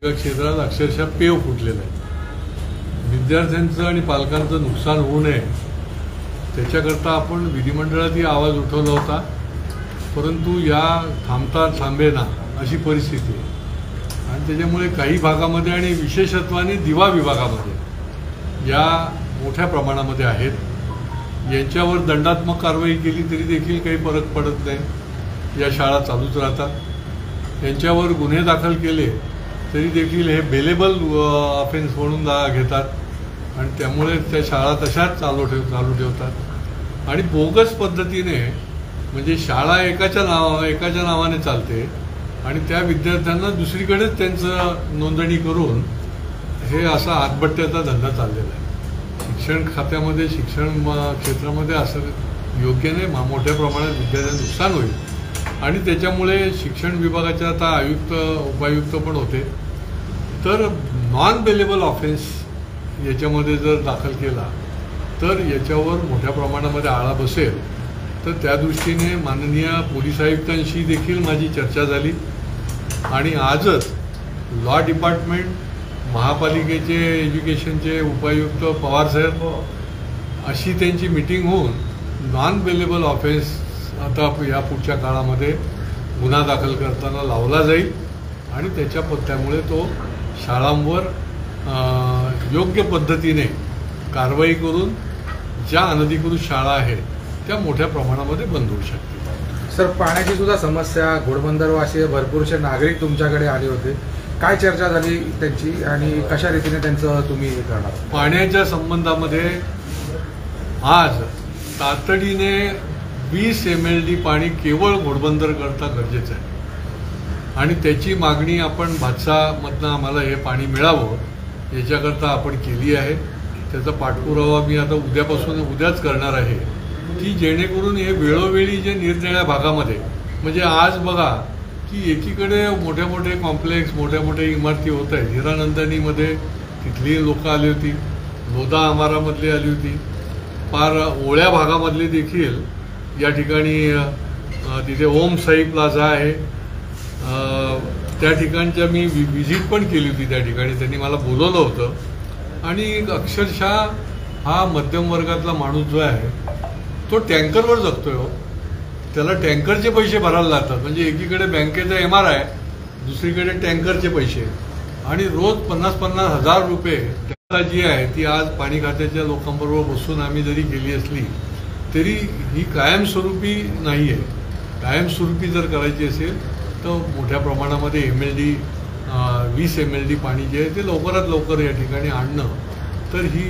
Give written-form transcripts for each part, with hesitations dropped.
क्षेत्रात अक्षरशः पेव फुटलेला आहे। विद्यार्थ्यांचं आणि पालकांचं नुकसान होऊ नये त्याच्याकरता आपण विधिमंडळातही आवाज उठवला होता, परंतु या थांबता थांबेना अशी परिस्थिती आहे आणि त्याच्यामुळे काही भागामध्ये आणि विशेषत्वाने दिवा विभागामध्ये या मोठ्या प्रमाणामध्ये आहेत। यांच्यावर दंडात्मक कारवाई केली तरी देखील काही फरक पडत नाही, या शाळा चालूच राहतात। यांच्यावर गुन्हे दाखल केले तरी देखील हे बेलेबल ऑफेन्स म्हणून घेतात आणि त्यामुळे त्या शाळा तशाच चालू ठेवतात आणि बोगस पद्धतीने म्हणजे शाळा एकाच्या नावाने चालते आणि त्या विद्यार्थ्यांना दुसरीकडेच त्यांचं नोंदणी करून हे असा हातबट्ट्याचा धंदा चाललेला आहे। शिक्षण खात्यामध्ये शिक्षण क्षेत्रामध्ये असं योग्य नाही, मोठ्या प्रमाणात विद्यार्थ्यांचं नुकसान होईल आणि त्याच्यामुळे शिक्षण विभागाचे आता आयुक्त उपायुक्त पण होते, तर नॉन बेलेबल ऑफेन्स याच्यामध्ये जर दाखल केला तर याच्यावर मोठ्या प्रमाणामध्ये आळा बसेल। तर त्या दृष्टीने माननीय पोलीस आयुक्तांशी देखील माझी चर्चा झाली आणि आजच लॉ डिपार्टमेंट, महापालिकेचे एज्युकेशनचे उपायुक्त पवार साहेब अशी त्यांची मीटिंग होऊन नॉन बेलेबल ऑफेन्स आता या पुढच्या काळामध्ये गुन्हा दाखल करताना लावला जाईल आणि त्यामुळे तो शाळांवर योग्य पद्धतीने कारवाई करून ज्या अनधिकृत शाळा आहेत त्या मोठ्या प्रमाणामध्ये बंद होऊ शकतील। सर, पाण्याची सुद्धा समस्या, घोडबंदरवासी भरपूरसे नागरिक तुमच्याकडे आले होते, काय चर्चा झाली त्यांची आणि कशा रीतीने त्यांचं तुम्ही करणार? पाण्याच्या संबंधामध्ये आज तातडीने 20 MLD पाणी केवळ घोडबंदर करता गरजेचं आहे आणि त्याची मागणी आपण भातसामधनं आम्हाला हे पाणी मिळावं याच्याकरता आपण केली आहे। त्याचा पाठपुरावा मी आता उद्याच करणार आहे की जेणेकरून हे वेळोवेळी जे निरनिराळ्या भागामध्ये म्हणजे आज बघा की एकीकडे मोठे मोठे कॉम्प्लेक्स, मोठ्या मोठ्या इमारती होत आहेत। हिरानंदानीमध्ये तिथली लोक आली होती, लोधा अमारामधली आली होती, फार ओळ्या भागामधले देखील या ठिकाणी तिथे ओम साई प्लाझा आहे, त्या ठिकाणच्या मी व्हिजिट पण केली होती। त्या ठिकाणी त्यांनी मला बोलवलं होतं आणि अक्षरशः हा मध्यम वर्गातला माणूस जो आहे तो टँकरवर जगतोय हो, त्याला टँकरचे पैसे भरायला लागतात। म्हणजे एकीकडे बँकेचा MRI, दुसरीकडे टँकरचे पैसे आणि रोज 50-50 हजार रुपये जी आहे ती आज पाणी खात्याच्या लोकांबरोबर बसून आम्ही जरी केली असली तरी ही कायमस्वरूपी नाही आहे। कायमस्वरूपी जर करायची असेल तर मोठ्या प्रमाणामध्ये MLD 20 MLD पाणी जे आहे ते लवकरात लवकर या ठिकाणी आणणं, तर ही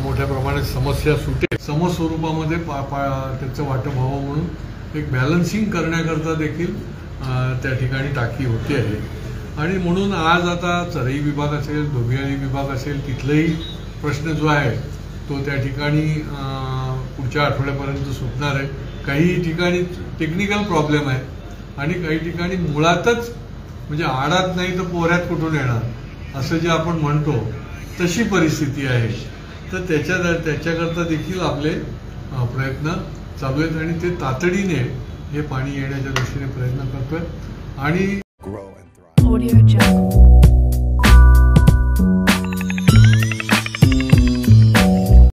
मोठ्या प्रमाणात समस्या सुटेल। समस्वरूपामध्ये त्याचं वाटप व्हावं म्हणून एक बॅलन्सिंग करण्याकरता देखील त्या ठिकाणी टाकी होते आहे आणि म्हणून आज आता चरई विभाग असेल, धोबियाळी विभाग असेल, तिथलाही प्रश्न जो आहे तो त्या ठिकाणी पुढच्या आठवड्यापर्यंत सुटणार आहे। काही ठिकाणी टेक्निकल प्रॉब्लेम आहे आणि काही ठिकाणी मुळातच म्हणजे आडात नाही तर पोऱ्यात कुठून येणार असं जे आपण म्हणतो तशी परिस्थिती आहे। तर त्याच्याकरता देखील आपले प्रयत्न चालू आहेत आणि ते तातडीने हे पाणी येण्याच्या दृष्टीने प्रयत्न करतोय आणि